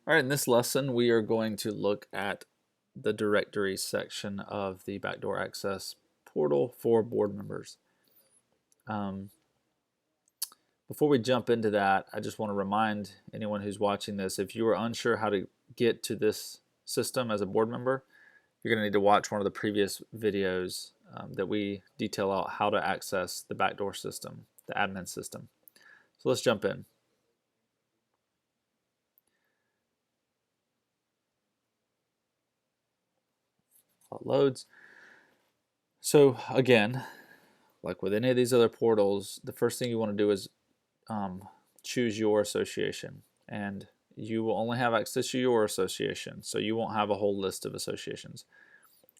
All right, in this lesson, we are going to look at the directories section of the backdoor access portal for board members. Before we jump into that, I just want to remind anyone who's watching this, if you are unsure how to get to this system as a board member, you're going to need to watch one of the previous videos that we detail out how to access the backdoor system, the admin system. So let's jump in. While it loads. So again, like with any of these other portals, the first thing you want to do is choose your association, and you will only have access to your association, so you won't have a whole list of associations.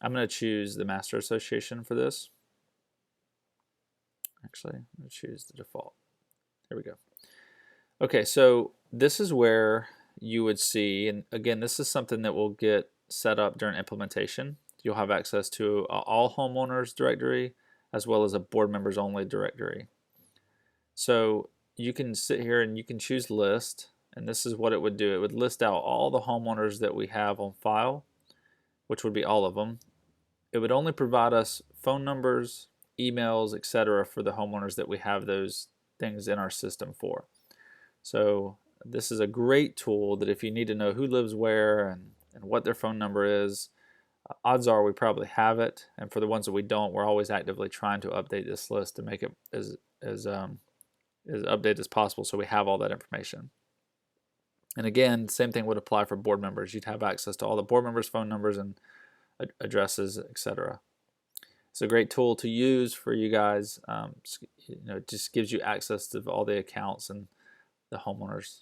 I'm going to choose the master association for this. Actually, I'm going to choose the default. There we go. Okay, so this is where you would see, and again, this is something that will get set up during implementation. You'll have access to all homeowners directory as well as a board members only directory. So you can sit here and you can choose list, and this is what it would do. It would list out all the homeowners that we have on file, which would be all of them. It would only provide us phone numbers, emails, etc. for the homeowners that we have those things in our system for. So this is a great tool that if you need to know who lives where and what their phone number is, odds are we probably have it. And for the ones that we don't, we're always actively trying to update this list to make it as updated as possible so we have all that information. And again, same thing would apply for board members. You'd have access to all the board members' phone numbers and addresses, etc. It's a great tool to use for you guys. It just gives you access to all the accounts and the homeowners